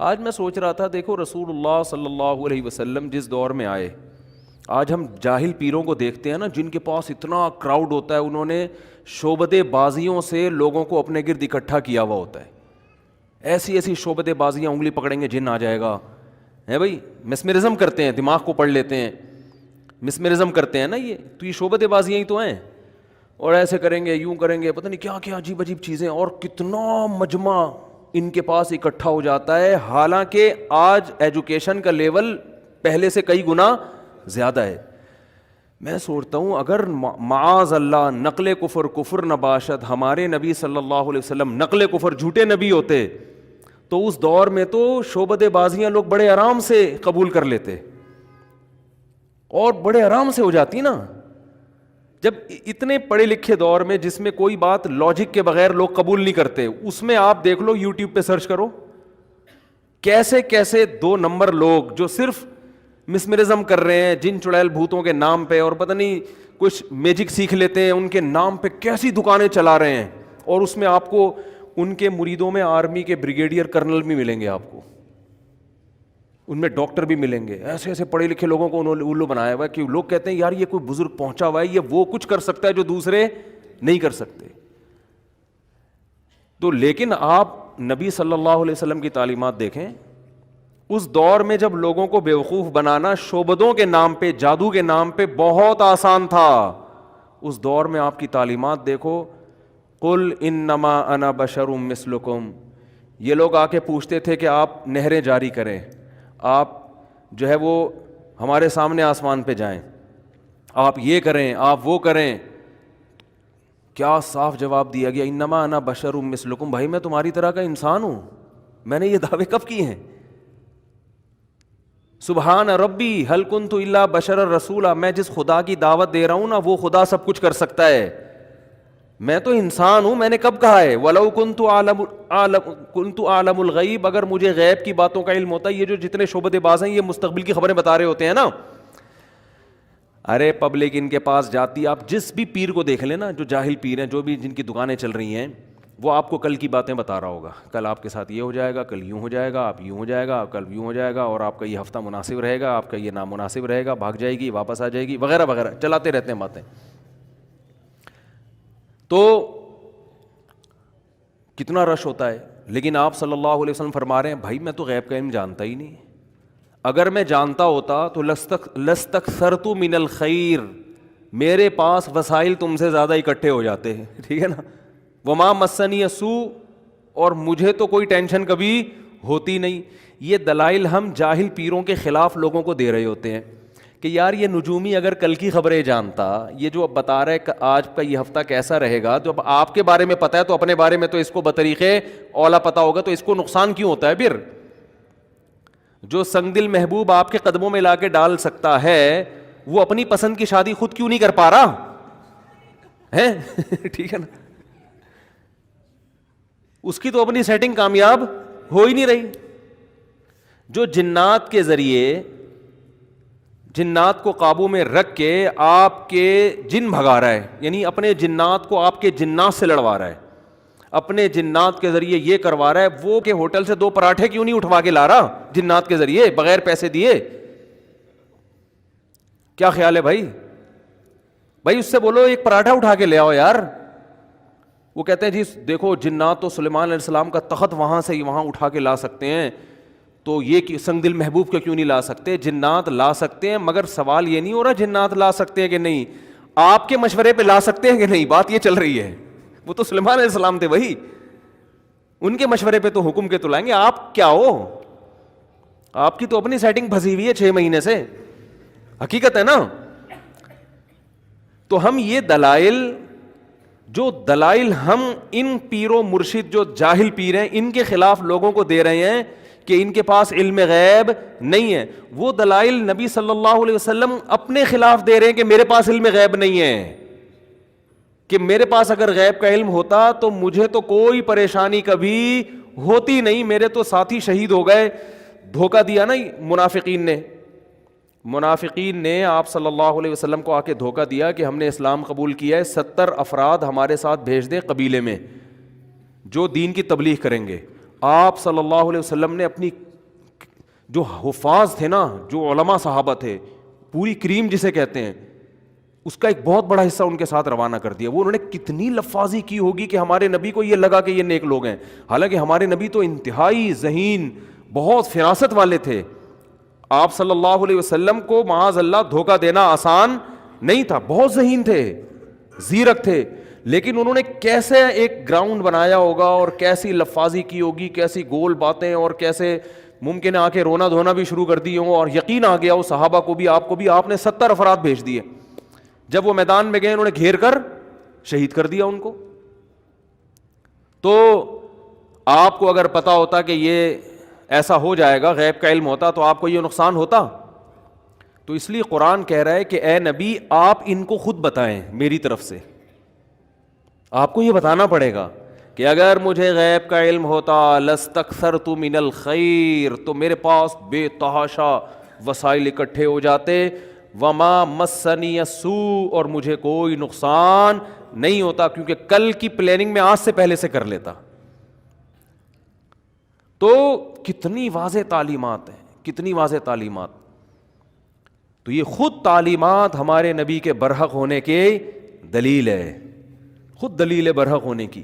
آج میں سوچ رہا تھا، دیکھو رسول اللہ صلی اللہ علیہ وسلم جس دور میں آئے، آج ہم جاہل پیروں کو دیکھتے ہیں نا، جن کے پاس اتنا کراؤڈ ہوتا ہے، انہوں نے شعبدے بازیوں سے لوگوں کو اپنے گرد اکٹھا کیا ہوا ہوتا ہے. ایسی ایسی شعبدے بازیاں، انگلی پکڑیں گے جن آ جائے گا، ہے بھائی. مسمرزم کرتے ہیں، دماغ کو پڑھ لیتے ہیں، مسمرزم کرتے ہیں نا، یہ تو یہ شعبدے بازیاں ہی تو ہیں. اور ایسے کریں گے، یوں کریں گے، پتہ نہیں کیا کیا عجیب عجیب چیزیں، اور کتنا مجمع ان کے پاس اکٹھا ہو جاتا ہے. حالانکہ آج ایجوکیشن کا لیول پہلے سے کئی گنا زیادہ ہے. میں سوچتا ہوں اگر معاذ اللہ نقل کفر نباشد ہمارے نبی صلی اللہ علیہ وسلم نقل کفر جھوٹے نبی ہوتے تو اس دور میں تو شعبدے بازیاں لوگ بڑے آرام سے قبول کر لیتے، اور بڑے آرام سے ہو جاتی نا. جب اتنے پڑھے لکھے دور میں جس میں کوئی بات لاجک کے بغیر لوگ قبول نہیں کرتے، اس میں آپ دیکھ لو، یوٹیوب پہ سرچ کرو، کیسے کیسے 2 نمبر لوگ جو صرف مسمرزم کر رہے ہیں جن چڑیل بھوتوں کے نام پہ، اور پتہ نہیں کچھ میجک سیکھ لیتے ہیں ان کے نام پہ، کیسی دکانیں چلا رہے ہیں. اور اس میں آپ کو ان کے مریدوں میں آرمی کے بریگیڈیئر کرنل بھی ملیں گے، آپ کو ان میں ڈاکٹر بھی ملیں گے. ایسے ایسے پڑھے لکھے لوگوں کو انہوں نے الو بنایا ہوا ہے کہ لوگ کہتے ہیں یار یہ کوئی بزرگ پہنچا ہوا ہے، یہ وہ کچھ کر سکتا ہے جو دوسرے نہیں کر سکتے. تو لیکن آپ نبی صلی اللہ علیہ وسلم کی تعلیمات دیکھیں. اس دور میں جب لوگوں کو بیوقوف بنانا شعبدوں کے نام پہ، جادو کے نام پہ بہت آسان تھا، اس دور میں آپ کی تعلیمات دیکھو. قل انما انا بشر مثلکم. یہ لوگ آ کے پوچھتے تھے کہ آپ نہریں جاری کریں، آپ جو ہے وہ ہمارے سامنے آسمان پہ جائیں، آپ یہ کریں، آپ وہ کریں. کیا صاف جواب دیا گیا، انما انا بشر مثلکم. بھائی میں تمہاری طرح کا انسان ہوں. میں نے یہ دعوے کب کیے ہیں؟ سبحان ربی ہل کنت الا بشر رسولا. میں جس خدا کی دعوت دے رہا ہوں نا، وہ خدا سب کچھ کر سکتا ہے. میں تو انسان ہوں. میں نے کب کہا ہے وَلَوْ كُنْتُ أَعْلَمُ الْغَيْبَ؟ اگر مجھے غیب کی باتوں کا علم ہوتا. یہ جو جتنے شعبدے باز ہیں یہ مستقبل کی خبریں بتا رہے ہوتے ہیں نا. ارے پبلک ان کے پاس جاتی، آپ جس بھی پیر کو دیکھ لیں نا، جو جاہل پیر ہیں، جو بھی جن کی دکانیں چل رہی ہیں، وہ آپ کو کل کی باتیں بتا رہا ہوگا. کل آپ کے ساتھ یہ ہو جائے گا، کل یوں ہو جائے گا، آپ یوں ہو جائے گا، کل یوں ہو جائے گا، اور آپ کا یہ ہفتہ مناسب رہے گا، آپ کا یہ نامناسب رہے گا، بھاگ جائے گی، واپس آ جائے گی، وغیرہ وغیرہ چلاتے رہتے ہیں باتیں. تو کتنا رش ہوتا ہے. لیکن آپ صلی اللہ علیہ وسلم فرما رہے ہیں بھائی میں تو غیب کا علم جانتا ہی نہیں. اگر میں جانتا ہوتا تو لستکثرت من الخیر، میرے پاس وسائل تم سے زیادہ اکٹھے ہو جاتے ہیں. ٹھیک ہے نا. وما مسنی السوء، اور مجھے تو کوئی ٹینشن کبھی ہوتی نہیں. یہ دلائل ہم جاہل پیروں کے خلاف لوگوں کو دے رہے ہوتے ہیں کہ یار یہ نجومی اگر کل کی خبریں جانتا، یہ جو اب بتا رہا ہے آج کا یہ ہفتہ کیسا رہے گا، تو اب آپ کے بارے میں پتہ ہے تو اپنے بارے میں تو اس کو بطریقے اولا پتہ ہوگا، تو اس کو نقصان کیوں ہوتا ہے پھر؟ جو سنگ دل محبوب آپ کے قدموں میں لا کے ڈال سکتا ہے، وہ اپنی پسند کی شادی خود کیوں نہیں کر پا رہا ہے؟ ٹھیک ہے نا. اس کی تو اپنی سیٹنگ کامیاب ہو ہی نہیں رہی. جو جنات کے ذریعے جنات کو قابو میں رکھ کے آپ کے جن بھگا رہا ہے، یعنی اپنے جنات کو آپ کے جنات سے لڑوا رہا ہے، اپنے جنات کے ذریعے یہ کروا رہا ہے، وہ کہ ہوٹل سے 2 پراٹھے کیوں نہیں اٹھوا کے لا رہا جنات کے ذریعے بغیر پیسے دیے؟ کیا خیال ہے بھائی؟ بھائی اس سے بولو 1 پراٹھا اٹھا کے لے آؤ یار. وہ کہتے ہیں جی دیکھو جنات تو سلیمان علیہ السلام کا تخت وہاں سے وہاں اٹھا کے لا سکتے ہیں، تو یہ سنگ دل محبوب کا کیوں نہیں لا سکتے؟ جنات لا سکتے ہیں، مگر سوال یہ نہیں ہو رہا جنات لا سکتے ہیں کہ نہیں، آپ کے مشورے پہ لا سکتے ہیں کہ نہیں. بات یہ چل رہی ہے. وہ تو سلیمان علیہ السلام تھے، وہی ان کے مشورے پہ تو حکم کے تو لائیں گے. آپ کیا ہو؟ آپ کی تو اپنی سیٹنگ پھنسی ہوئی ہے 6 مہینے سے. حقیقت ہے نا. تو ہم یہ دلائل ہم ان پیر و مرشد جو جاہل پیر ہیں ان کے خلاف لوگوں کو دے رہے ہیں کہ ان کے پاس علم غیب نہیں ہے، وہ دلائل نبی صلی اللہ علیہ وسلم اپنے خلاف دے رہے ہیں کہ میرے پاس علم غیب نہیں ہے، کہ میرے پاس اگر غیب کا علم ہوتا تو مجھے تو کوئی پریشانی کبھی ہوتی نہیں، میرے تو ساتھی شہید ہو گئے. دھوکہ دیا نا منافقین نے آپ صلی اللہ علیہ وسلم کو آ کے دھوکہ دیا کہ ہم نے اسلام قبول کیا ہے، 70 افراد ہمارے ساتھ بھیج دیں قبیلے میں جو دین کی تبلیغ کریں گے. آپ صلی اللہ علیہ وسلم نے اپنی جو حفاظ تھے نا، جو علماء صحابہ تھے، پوری کریم جسے کہتے ہیں، اس کا ایک بہت بڑا حصہ ان کے ساتھ روانہ کر دیا. وہ انہوں نے کتنی لفاظی کی ہوگی کہ ہمارے نبی کو یہ لگا کہ یہ نیک لوگ ہیں. حالانکہ ہمارے نبی تو انتہائی ذہین، بہت فراست والے تھے. آپ صلی اللہ علیہ وسلم کو معاذ اللہ دھوکہ دینا آسان نہیں تھا، بہت ذہین تھے، زیرک تھے. لیکن انہوں نے کیسے ایک گراؤنڈ بنایا ہوگا اور کیسی لفاظی کی ہوگی، کیسی گول باتیں، اور کیسے ممکن ہے آ کے رونا دھونا بھی شروع کر دی ہوں. اور یقین آ گیا وہ صحابہ کو بھی، آپ کو بھی. آپ نے 70 افراد بھیج دیے. جب وہ میدان میں گئے انہوں نے گھیر کر شہید کر دیا ان کو. تو آپ کو اگر پتا ہوتا کہ یہ ایسا ہو جائے گا، غیب کا علم ہوتا، تو آپ کو یہ نقصان ہوتا؟ تو اس لیے قرآن کہہ رہا ہے کہ اے نبی آپ ان کو خود بتائیں میری طرف سے. آپ کو یہ بتانا پڑے گا کہ اگر مجھے غیب کا علم ہوتا لستکثرت من الخیر، تو میرے پاس بے تحاشا وسائل اکٹھے ہو جاتے. وما مسنی السوء، اور مجھے کوئی نقصان نہیں ہوتا، کیونکہ کل کی پلاننگ میں آج سے پہلے سے کر لیتا. تو کتنی واضح تعلیمات ہیں، کتنی واضح تعلیمات. تو یہ خود تعلیمات ہمارے نبی کے برحق ہونے کی دلیل ہے، خود دلیل ہے برحق ہونے کی.